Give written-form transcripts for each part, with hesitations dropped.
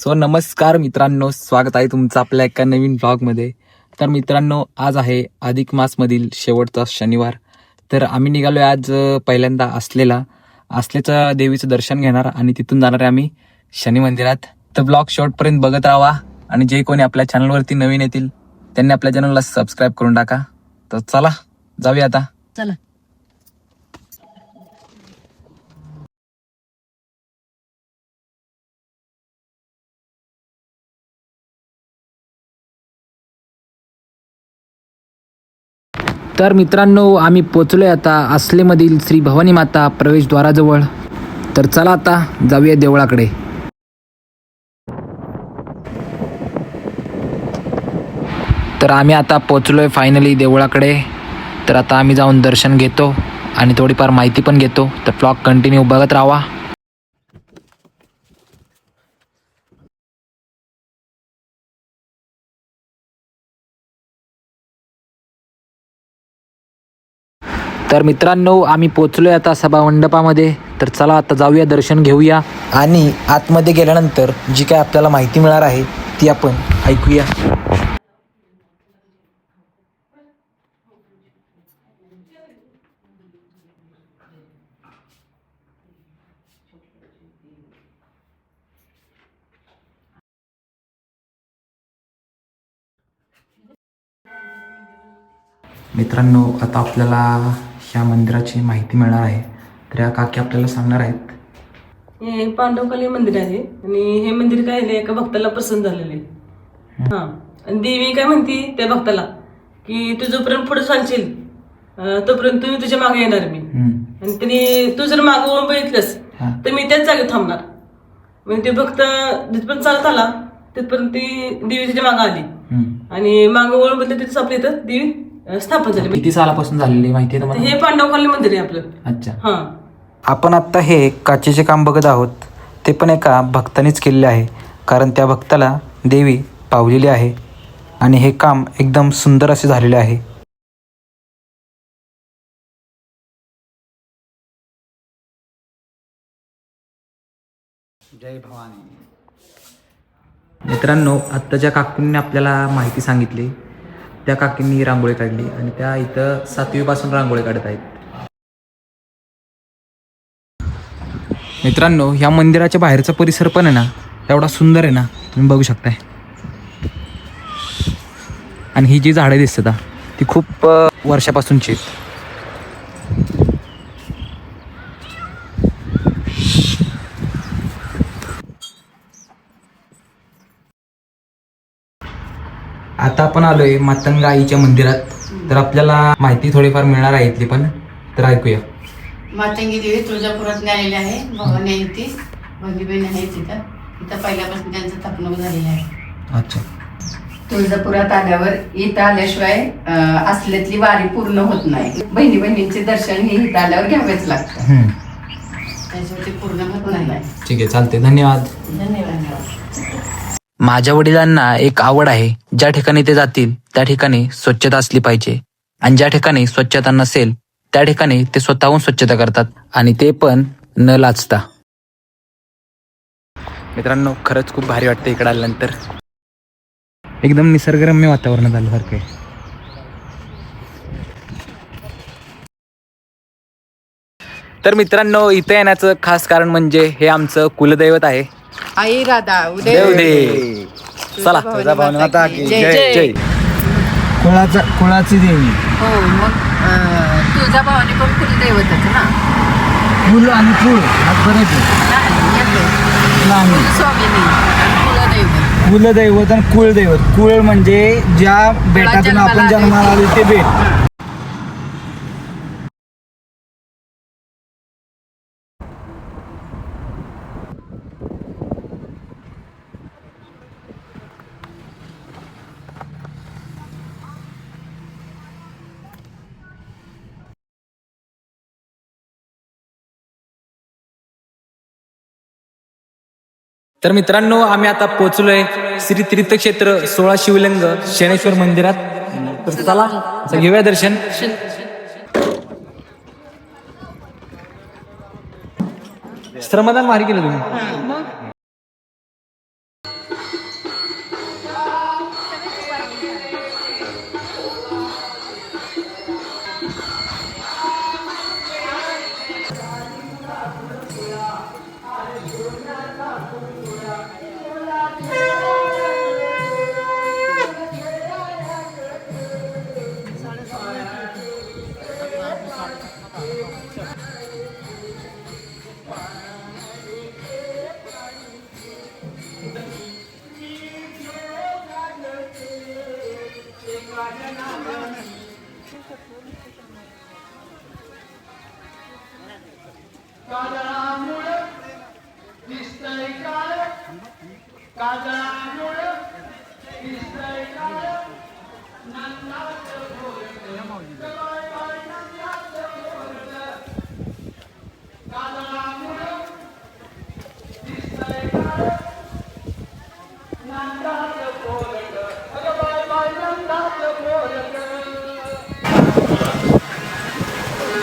नमस्कार मित्रांनो, स्वागत आहे तुमचं आपल्या एका नवीन व्लॉगमध्ये. तर मित्रांनो, आज आहे अधिक मासमधील शेवटचा शनिवार. तर आम्ही निघालोय आज पहिल्यांदा असल्याचं देवीचं दर्शन घेणार आणि तिथून जाणार आहे आम्ही शनी मंदिरात. तर ब्लॉग शेवटपर्यंत बघत राहा आणि जे कोणी आपल्या चॅनलवरती नवीन येतील त्यांनी आपल्या चॅनलला सबस्क्राईब करून टाका. तर चला जाऊया आता. चला. तर मित्रांनो, आम्ही पोचलोय आता आसलेमधील श्री भवानी माता प्रवेशद्वाराजवळ. तर चला आता जाऊया देवळाकडे. तर आम्ही आता पोचलोय फायनली देवळाकडे. तर आता आम्ही जाऊन दर्शन घेतो आणि थोडीफार माहिती पण घेतो. तर ब्लॉग कंटिन्यू बघत राहा. तर मित्रांनो, आम्ही पोचलोय आता सभामंडपामध्ये. तर चला आता जाऊया, दर्शन घेऊया आणि आतमध्ये गेल्यानंतर जी काय आपल्याला माहिती मिळणार आहे ती आपण ऐकूया. मित्रांनो, आता आपल्याला ह्या मंदिराची माहिती मिळणार आहे. तर या काकी आपल्याला सांगणार आहेत. हे पांडवकाली मंदिर आहे आणि हे मंदिर काय आहे, एका भक्ताला प्रसन्न झालेले. हा, आणि देवी काय म्हणती त्या भक्ताला की तू जोपर्यंत पुढे चालशील तोपर्यंत मी तुझ्या मागे येणार मी. आणि त्यांनी तू जर मागे वळून बघितलंस तर मी त्याच जागेत थांबणार. म्हणजे ते भक्त जिथपर्यंत चालत आला तिथपर्यंत ती देवी त्याच्या मागे आली आणि मागे वळून बघितलं तिथं आपल्या इथं देवी स्थापन झाली. किती सालापासून झालेली माहिती आहे तुम्हाला? हे पांडवकाली मंदिर आहे आपलं. अच्छा. हा, आपण आत्ता हे काचेचे काम बघत आहोत. ते पण एका भक्तानेच केलेले आहे, कारण त्या भक्ताला देवी पावलेली आहे आणि हे काम एकदम सुंदर असे झालेले आहे. जय भवानी. मित्रांनो, आत्ता ज्या काकींनी आपल्याला माहिती सांगितली त्या काकींनी रांगोळी काढली आणि त्या इथं 7वीपासून रांगोळी काढत आहेत. मित्रांनो, ह्या मंदिराच्या बाहेरचा परिसर पण आहे ना, एवढा सुंदर आहे ना, तुम्ही बघू शकताय. आणि ही जी झाडं दिसतात ती खूप वर्षापासूनची आहेत. आता आपण आलोय मातंग आईच्या मंदिरात. तर आपल्याला माहिती थोडीफार मिळणार आहे इथली पण. तर ऐकूया. मातंगी देवी तुळजापुरात आलेली आहे. भवानी आहे ती, बहीण आहे तिथं. तिथं पहिल्यापासून त्यांचं स्थापना झालेलं आहे. अच्छा. तुळजापुरात आल्यावर इथं आल्याशिवाय असल्यातली वारी पूर्ण होत नाही. बहिणींचे दर्शन हे इथं आल्यावर घ्यावेच लागतं. त्याशिवाय ते पूर्ण होत नाही. ठीक आहे, चालते. धन्यवाद. धन्यवाद. माझ्या वडिलांना एक आवड आहे, ज्या ठिकाणी ते जातील त्या ठिकाणी स्वच्छता असली पाहिजे आणि ज्या ठिकाणी स्वच्छता नसेल त्या ठिकाणी ते स्वतःहून स्वच्छता करतात आणि ते पण न लाजता. मित्रांनो, खरंच खूप भारी वाटतं इकडे आल्यानंतर. एकदम निसर्गरम्य वातावरण झाल्यासारखं आहे. तर मित्रांनो, इथे येण्याचं खास कारण म्हणजे हे आमचं कुलदैवत आहे, आई राधा देवदे. चला. भवानी माता की जय. जय. कुळाची देवी. हो, मग तुळजा भवानी पण कुलदैवतच ना. कुल आणि कुळ हात बरेच स्वामिनी कुलदैवत. कुलदैवत आणि कुळदैवत. कुळ म्हणजे ज्या बेटातून आपण जन्माला आलो ते बेट. तर मित्रांनो, आम्ही आता पोहोचलोय श्री तीर्थक्षेत्र 16 शिवलिंग शनेश्वर मंदिरात. तर चला घेऊया दर्शन. श्रमदान भारी केलं तुम्ही.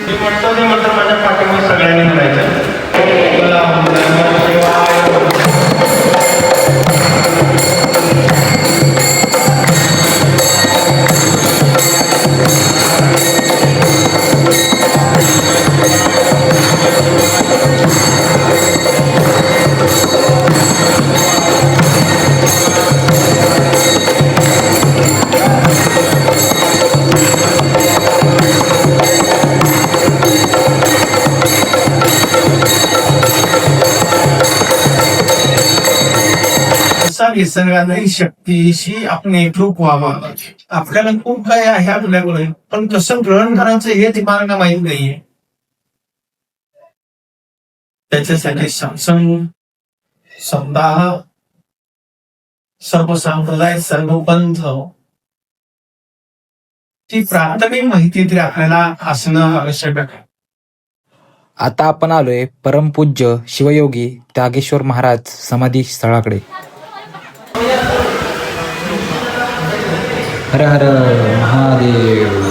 मी म्हणतो ते म्हणतो माझ्या पाठीमध्ये सगळ्यांनी म्हणायचं. असा निसर्गाने शक्तीशी आपण एकरूप व्हावं. आपल्याला खूप काय आहे आपल्याकडे, पण कसं ग्रहण करायचं हे तुम्हाला माहित नाहीये. त्याच्यासाठी सत्संग, सप्ताह, सर्व संप्रदाय, सर्व पंथ, ती प्राथमिक माहिती तरी आपल्याला असणं आवश्यक आहे. आता आपण आलोय परमपूज्य शिवयोगी त्यागेश्वर महाराज समाधी स्थळाकडे. हर हर महादेव.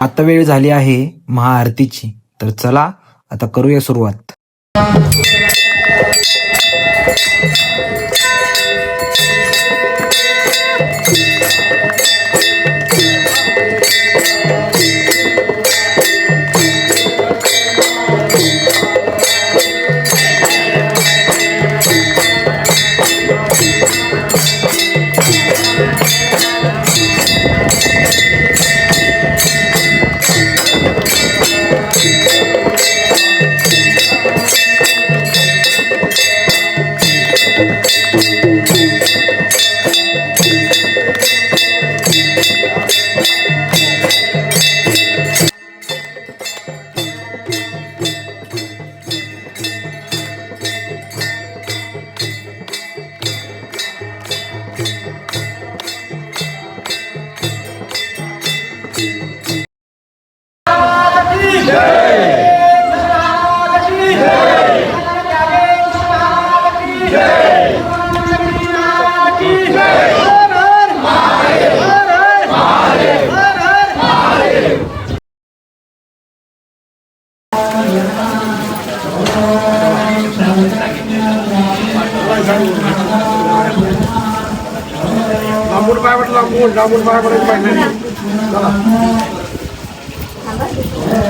आता वेळ झाली आहे महाआरतीची, तर चला आता करूया सुरुवात.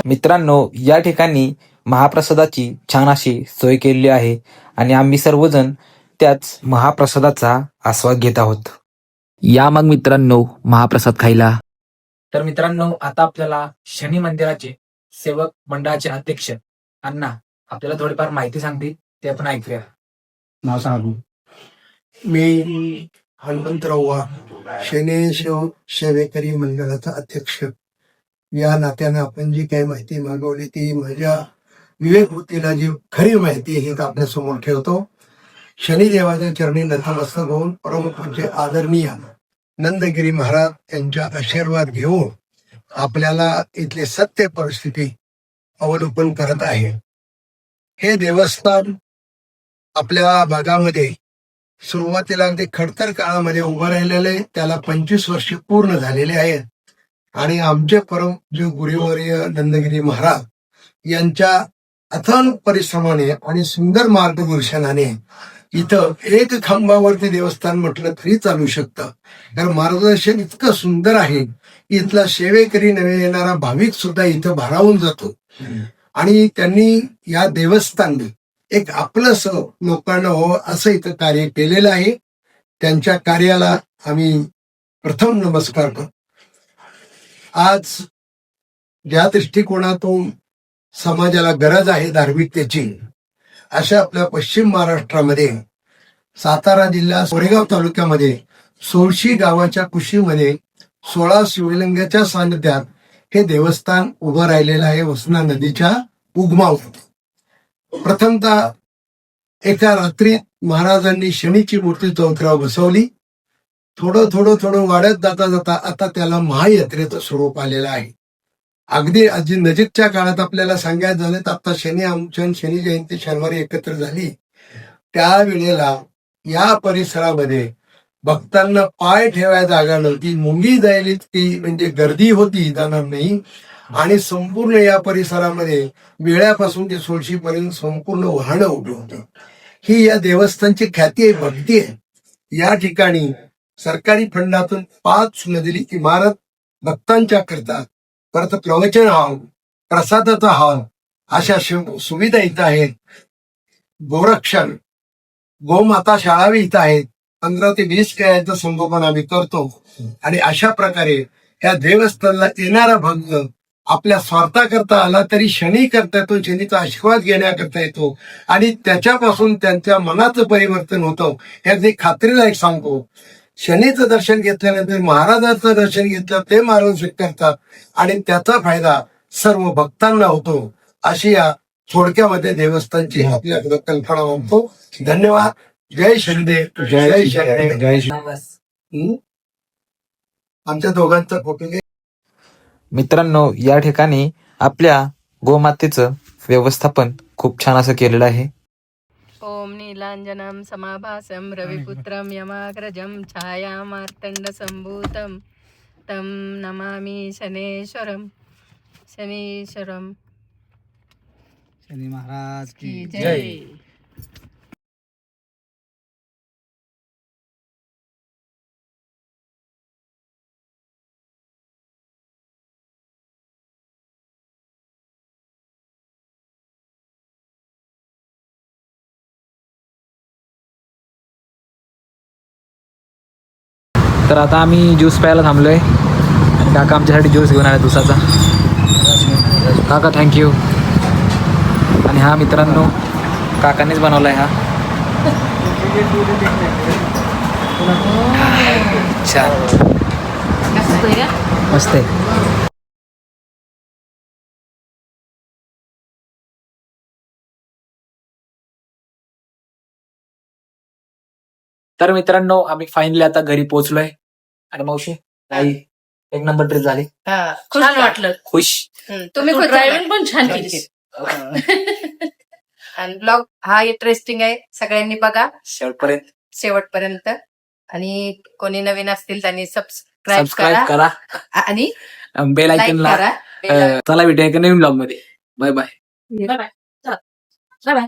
मित्रांनो, या ठिकाणी महाप्रसादाची छान अशी सोय केलेली आहे आणि आम्ही सर्वजण त्याच महाप्रसादाचा आस्वाद घेत आहोत. या मग मित्रांनो महाप्रसाद खायला. तर मित्रांनो, आता आपल्याला शनी मंदिराचे सेवक मंडळाचे अध्यक्ष अण्णा आपल्याला थोडीफार माहिती सांगतील, ते आपण ऐकूया. नाव सांगा. मी हनुमंतराव वाघ, शनेश्वर सेवेकरी मंडळाचा अध्यक्ष. या नात्यानं आपण जी काही माहिती मागवली ती माझ्या विवेकबुद्धीला जी खरी माहिती आहे ही आपल्यासमोर ठेवतो. शनिदेवाच्या चरणी नतमस्तक होऊन परमपूज्य आदरणीय नंदगिरी महाराज यांच्या आशीर्वाद घेऊन आपल्याला इथली सत्य परिस्थिती अवलोकन करत आहे. हे देवस्थान आपल्या भागामध्ये सुरुवातीला अगदी खडतर काळामध्ये उभं राहिलेले, त्याला 25 वर्ष पूर्ण झालेले आहेत. आणि आमचे परम जे गुरुवर्य नंदगिरी महाराज यांच्या अथान परिश्रमाने आणि सुंदर मार्गदर्शनाने इथं एक खांबावरती देवस्थान म्हटलं तरी चालू शकतं. कारण मार्गदर्शन इतकं सुंदर आहे, इथला सेवेकरी नवे येणारा भाविक सुद्धा इथं भारावून जातो. आणि त्यांनी या देवस्थानने एक आपलंस लोकांना हो असं इथं कार्य केलेलं आहे. त्यांच्या कार्याला आम्ही प्रथम नमस्कार करतो. आज ज्या दृष्टिकोनातून समाजाला गरज आहे धार्मिकतेची, अशा आपल्या पश्चिम महाराष्ट्रामध्ये सातारा जिल्हा कोरेगाव तालुक्यामध्ये सोळशी गावाच्या कुशीमध्ये 16 शिवलिंगाच्या सानिध्यात हे देवस्थान उभं राहिलेलं आहे. वसना नदीच्या उगमावर प्रथमतः एका रात्रीत महाराजांनी शनीची मूर्ती चौथऱ्यावर बसवली. थोडं थोडं थोडं वाढत जाता जाता आता त्याला महायात्रेचं स्वरूप आलेलं आहे. अगदी अगदी नजीकच्या काळात आपल्याला सांगायचं झालं तर आता शनी आमच्या शनी जयंती शनिवारी एकत्र झाली, त्यावेळेला या परिसरामध्ये भक्तांना पाय ठेवायला जागा नव्हती. मुंगी जायला इतकी म्हणजे गर्दी होती जाणार नाही. आणि संपूर्ण या परिसरामध्ये वेळापासून ते सोळशीपर्यंत संपूर्ण वाहनं उभं होतं. ही या देवस्थानची ख्याती आहे, भक्ती आहे. या ठिकाणी सरकारी फंडातून 5 मजली इमारत भक्तांच्या करता, परत प्रवचन हॉल, प्रसादाचा हॉल अशा सुविधा इथं आहेत. गोरक्षण, गोमाता शाळावी इथं आहेत. 15 ते 20 गायांचं संगोपन आम्ही करतो. आणि अशा प्रकारे या देवस्थानला येणारा भक्त आपल्या स्वार्थाकरता आला तरी शनी करता येतो, शनीचा आशीर्वाद घेण्याकरता येतो आणि त्याच्यापासून त्यांच्या मनाचं परिवर्तन होतं. हे अगदी खात्रीला एक सांगतो. शनीचं दर्शन घेतल्यानंतर महाराजांचं दर्शन घेतलं ते मार्गदर्शन करतात आणि त्याचा फायदा सर्व भक्तांना होतो. अशी या थोडक्यामध्ये देवस्थानची आपल्याकडे कल्पना मानतो. धन्यवाद. जय शनिदेव. जय शनिदेव. जय श्री. आमच्या दोघांचा फोटो घे. मित्रांनो, या ठिकाणी आपल्या गोमातेचं व्यवस्थापन खूप छान असं केलेलं आहे. ओम नीलांजनम समाभासम रविपुत्रम यमाग्रजम छायामार्तंड संभूतम तम नमामि शनेश्वरम. शनीश्वरम शनी महाराज की जय. तर आता आम्ही ज्यूस प्यायला थांबलोय आणि काका आमच्यासाठी ज्यूस घेऊन आले दुसाचा. काका थँक्यू. आणि हा मित्रांनो काकानेच बनवलाय हा. छान मस्त आहे. तर मित्रांनो, आम्ही फायनली आता घरी पोहोचलोय. आणि मावशी ताई एक नंबर ट्रिप झाली. छान वाटलं. खुश. तुम्ही खुश ड्रायव्हिंग पण छान केली. आणि ब्लॉग हा इंटरेस्टिंग आहे, सगळ्यांनी बघा शेवटपर्यंत. आणि कोणी नवीन असतील त्यांनी सबस्क्राईब सबस्क्राईब करा आणि बेल लाईक आयकनला. करा. चला भेटूया एका नवीन ब्लॉग मध्ये. Bye bye. Bye bye. Bye bye.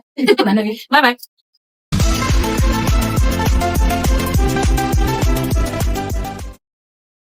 Bye bye.